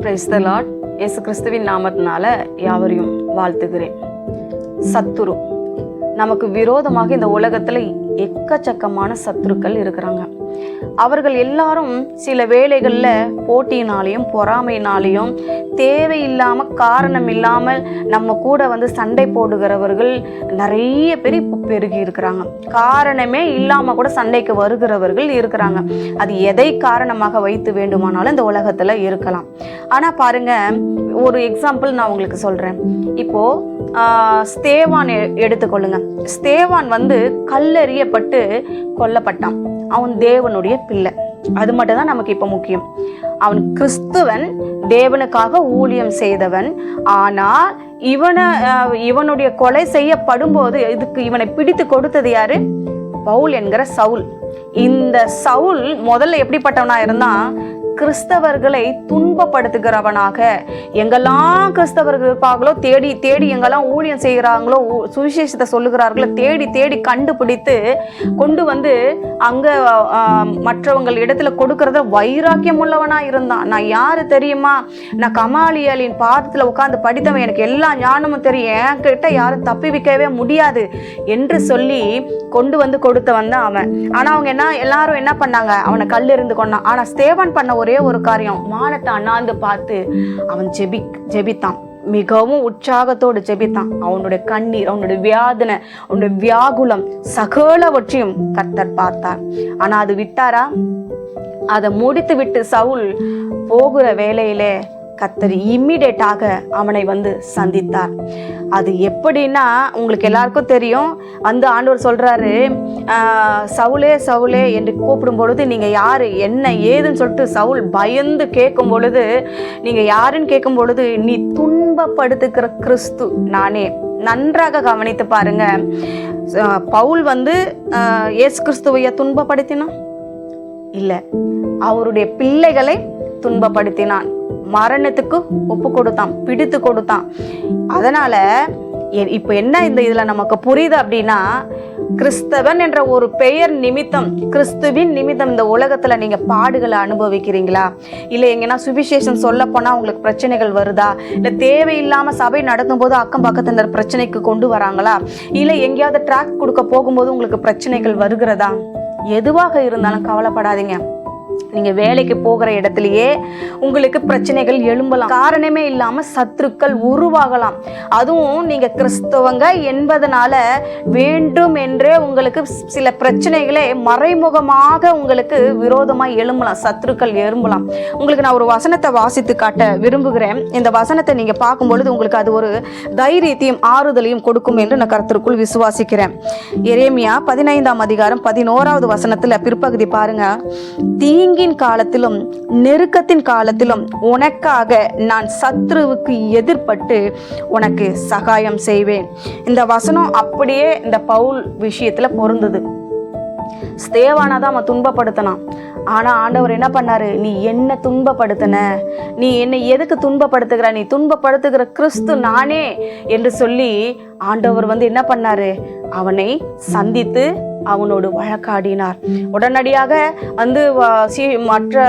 Praise the Lord. இயேசு கிறிஸ்துவின் நாமத்தினால யாவரையும் வாழ்த்துகிறேன். சத்துரு நமக்கு விரோதமாக இந்த உலகத்துல எக்கச்சக்கமான சத்துருக்கள் இருக்கிறாங்க. அவர்கள் எல்லாரும் சில வேளைகள்ல போட்டியினாலையும் பொறாமையினாலையும் தேவையில்லாம காரணம் இல்லாமல் நம்ம கூட சண்டை போடுகிறவர்கள் நிறைய பேர் இப்போ பெருகி இருக்கிறாங்க. காரணமே இல்லாம கூட சண்டைக்கு வருகிறவர்கள் இருக்கிறாங்க. அது எதை காரணமாக வைத்து வேண்டுமானாலும் இந்த உலகத்துல இருக்கலாம். ஆனா பாருங்க, ஒரு எக்ஸாம்பிள் நான் உங்களுக்கு சொல்றேன். இப்போ ஸ்தேவான் எடுத்துக்கொள்ளுங்க. ஸ்தேவான் கல்லெறியப்பட்டு கொல்லப்பட்டான். அவன் தேவனுடைய பிள்ளை. அது மட்டும் தான் நமக்கு இப்ப முக்கியம். அவன் கிறிஸ்துவன், தேவனுக்காக ஊழியம் செய்தவன். ஆனால் இவனுடைய கொலை செய்யப்படும் போது இவனை பிடித்து கொடுத்தது யாரு? பவுல் என்கிற சவுல். இந்த சவுல் முதல்ல எப்படிப்பட்டவனா இருந்தா, கிறிஸ்தவர்களை துன்பப்படுத்துகிறவனாக, எங்கெல்லாம் கிறிஸ்தவர்கள் இருப்பாங்களோ தேடி தேடி, எங்கெல்லாம் ஊழியம் செய்கிறாங்களோ சுவிசேஷத்தை சொல்லுகிறார்களோ தேடி தேடி கண்டுபிடித்து கொண்டு அங்க மற்றவங்கள் இடத்துல கொடுக்கறத வைராக்கியம் உள்ளவனா இருந்தான். நான் யாரு தெரியுமா? நான் கமாலியலின் பாதத்துல உட்கார்ந்து படித்தவன், எனக்கு எல்லா ஞானமும் தெரியும், என்கிட்ட யாரும் தப்பி வைக்கவே முடியாது என்று சொல்லி கொண்டு கொடுத்தவன் தான் அவன். ஆனா அவங்க எல்லாரும் என்ன பண்ணாங்க? அவனை கல்லெறிந்து கொண்டான். ஆனா ஸ்தேவான் பண்ண ஒரே ஒரு காரியம், வானத்தை அண்ணாந்து பார்த்து அவன் ஜெபித்தான். மிகவும் உற்சாகத்தோடு ஜெபித்தான். அவனுடைய கண்ணீர், அவனுடைய வியாதனை, அவனுடைய வியாகுலம் சகலவற்றையும் கர்த்தர் பார்த்தார். ஆனா அது விட்டாரா? அதை முடித்து விட்டு சவுல் போகிற வேளையிலே கர்த்தர் இம்மிடியேட்டாக அவனை சந்தித்தார். அது எப்படின்னா, உங்களுக்கு எல்லாருக்கும் தெரியும். ஆண்டவர் சொல்றாரு, சவுலே சவுலே என்று கூப்பிடும் பொழுது நீங்க யாரு, என்ன ஏதுன்னு சொல்லிட்டு சவுல் பயந்து கேட்கும் பொழுது, நீங்க யாருன்னு கேட்கும் பொழுது, நீ துன்பப்படுத்துகிற கிறிஸ்து நானே. நன்றாக கவனித்து பாருங்க. பவுல் இயேசு கிறிஸ்துவைய துன்பப்படுத்தினான்? இல்ல, அவருடைய பிள்ளைகளை துன்பப்படுத்தினான். மரணத்துக்கு ஒப்பு கொடுத்தான், பிடித்து கொடுத்தான். அதனால இப்ப என்ன இதுல நமக்கு புரியுது அப்படின்னா, கிறிஸ்தவன் என்ற ஒரு பெயர் நிமித்தம், கிறிஸ்துவின் நிமித்தம் இந்த உலகத்துல நீங்க பாடுகளை அனுபவிக்கிறீங்களா? இல்ல எங்கன்னா சுவிசேஷம் சொல்ல போனா உங்களுக்கு பிரச்சனைகள் வருதா? இல்ல தேவையில்லாம சபை நடத்தும் போது அக்கம் பக்கத்து பிரச்சனைக்கு கொண்டு வராங்களா? இல்ல எங்கேயாவது ட்ராக் கொடுக்க போகும்போது உங்களுக்கு பிரச்சனைகள் வருகிறதா? எதுவாக இருந்தாலும் கவலைப்படாதீங்க. நீங்க வேலைக்கு போகிற இடத்துலயே உங்களுக்கு பிரச்சனைகள் எழும்பலாம். காரணமே இல்லாம சத்துருக்கள் உருவாகலாம். அதுவும் நீங்க கிறிஸ்தவங்க என்பதனால வேண்டும் என்றே உங்களுக்கு சில பிரச்சனைகளே மறைமுகமாக உங்களுக்கு விரோதமா எழும்பலாம், சத்துருக்கள் எழும்பலாம். உங்களுக்கு நான் ஒரு வசனத்தை வாசித்து காட்ட விரும்புகிறேன். இந்த வசனத்தை நீங்க பார்க்கும் பொழுது உங்களுக்கு அது ஒரு தைரியத்தையும் ஆறுதலையும் கொடுக்கும் என்று நான் கர்த்தருக்குள் விசுவாசிக்கிறேன். எரேமியா 15ஆம் அதிகாரம் 11வது வசனத்துல பிற்பகுதி பாருங்க. தீங்கின் காலத்திலும் நெருக்கத்தின் காலத்திலும் உனக்காக நான் சத்ருவுக்கு எதிர்பட்டு உனக்கு சகாயம் செய்வேன். இந்த வசனம் அப்படியே இந்த பவுல் விஷயத்துல பொருந்தது. ஸ்தேவானாதான் அவன் துன்பப்படுத்தினான். ஆனா ஆண்டவர் என்ன பண்ணாரு? நீ என்ன துன்பப்படுத்தின? நீ என்னை எதுக்கு துன்பப்படுத்துகிற? நீ துன்பப்படுத்துகிற கிறிஸ்து நானே என்று சொல்லி ஆண்டவர் என்ன பண்ணாரு? அவனை சந்தித்து அவனோடு வழக்காடினார். உடனடியாக மற்ற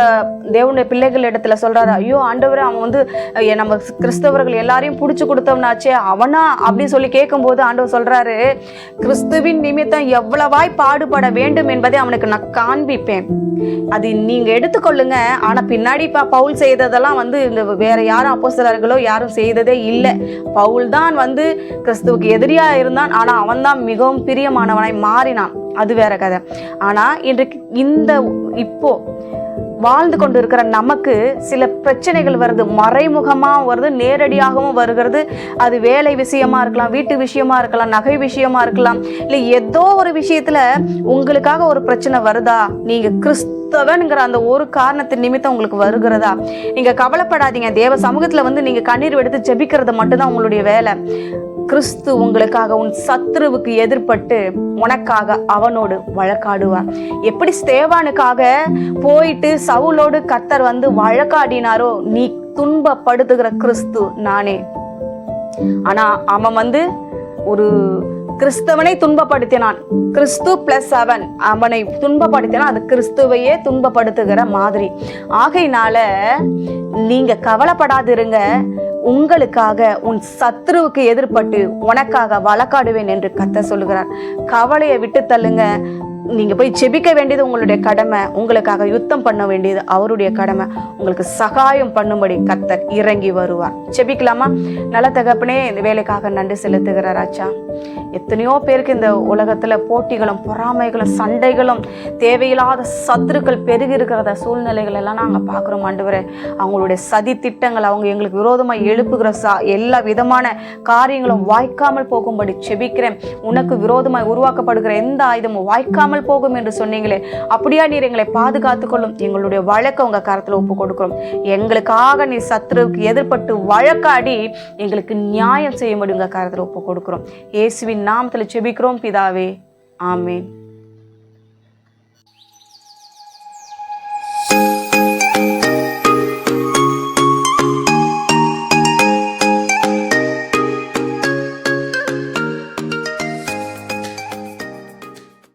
தேவனுடைய பிள்ளைகள் இடத்துல சொல்றாரு, ஐயோ ஆண்டவர், அவன் நம்ம கிறிஸ்தவர்கள் எல்லாரையும் பிடிச்சு கொடுத்தவனாச்சே, அவனா அப்படின்னு சொல்லி கேட்கும் போது ஆண்டவர் சொல்றாரு, கிறிஸ்துவின் நிமித்தம் எவ்வளவாய் பாடுபட வேண்டும் என்பதை அவனுக்கு நான் காண்பிப்பேன். அது நீங்க எடுத்துக்கொள்ளுங்க. ஆனா பின்னாடி பவுல் செய்ததெல்லாம் இந்த வேற யாரும் அப்போஸ்தலர்களோ யாரும் செய்ததே இல்லை. பவுல் தான் கிறிஸ்துவுக்கு எதிரியா இருந்தான். ஆனா அவன் தான் மிகவும் பிரியமானவனாய் மாறினான். அது வேற கதை. ஆனா இன்றைக்கு இப்போ வாழ்ந்து கொண்டு இருக்கிற நமக்கு சில பிரச்சனைகள் வருது. மறைமுகமாகவும் வருது, நேரடியாகவும் வருகிறது. அது வேலை விஷயமா இருக்கலாம், வீட்டு விஷயமா இருக்கலாம், நகை விஷயமா இருக்கலாம். இல்லை ஏதோ ஒரு விஷயத்துல உங்களுக்காக ஒரு பிரச்சனை வருதா? நீங்க கிறிஸ்தவன்கிற அந்த ஒரு காரணத்தின் நிமித்தம் உங்களுக்கு வருகிறதா? நீங்க கவலைப்படாதீங்க. தேவ சமூகத்துல நீங்க கண்ணீர் எடுத்து ஜெபிக்கிறது மட்டும்தான் உங்களுடைய வேலை. கிறிஸ்து உங்களுக்காக உன் சத்ருவுக்கு எதிர்பட்டு உனக்காக அவனோடு வழக்காடுவார். எப்படி ஸ்தேவானுக்காக போயிட்டு சவுலோடு கர்த்தர் வழக்காடினாரோ, நீ துன்பப்படுத்துகிற கிறிஸ்து நானே. ஆனா அவன் ஒரு கிறிஸ்தவனை துன்பப்படுத்தினான். கிறிஸ்து பிளஸ் அவன், அவனை துன்பப்படுத்தினான். அது கிறிஸ்துவையே துன்பப்படுத்துகிற மாதிரி. ஆகையினால நீங்க கவலைப்படாதிருங்க. உங்களுக்காக உன் சத்துருவுக்கு எதிர்பட்டு உனக்காக வழக்காடுவேன் என்று கர்த்தர் சொல்லுகிறார். கவலையை விட்டு தள்ளுங்க. நீங்க போய் ஜெபிக்க வேண்டியது உங்களுடைய கடமை. உங்களுக்காக யுத்தம் பண்ண வேண்டியது அவருடைய கடமை. உங்களுக்கு சகாயம் பண்ணும்படி கர்த்தர் இறங்கி வருவார். ஜெபிக்கலாமா? நல்ல தகப்பனே, இந்த வேலைக்காக நன்றி செலுத்துகிறார் ஆச்சா. எத்தனையோ பேருக்கு இந்த உலகத்துல போட்டிகளும் பொறாமைகளும் சண்டைகளும் தேவையில்லாத சத்துருக்கள் பெருகி இருக்கிற சூழ்நிலைகள் எல்லாம் நாங்க பாக்குறோம் ஆண்டவரே. அவங்களுடைய சதி திட்டங்கள், அவங்க எங்களுக்கு விரோதமா எழுப்புகிற எல்லா விதமான காரியங்களும் வாய்க்காமல் போகும்படி ஜெபிக்கிறேன். உனக்கு விரோதமாய் உருவாக்கப்படுகிற எந்த ஆயுதமும் வாய்க்காமல் போகும் என்று சொன்னீங்களே, அப்படியா நீர் எங்களை பாதுகாத்துக் கொள்ளும். எங்களுடைய வழக்க உங்க கரத்துல ஒப்பு கொடுக்கிறோம். எங்களுக்காக நீ சத்துருவுக்கு எதிர்பட்டு வழக்காடி எங்களுக்கு நியாயம் செய்யும்படி உங்க கரத்துல ஒப்பு கொடுக்கிறோம். இயேசுவின் நாமத்துல ஜெபிக்கிறோம் பிதாவே, ஆமென்.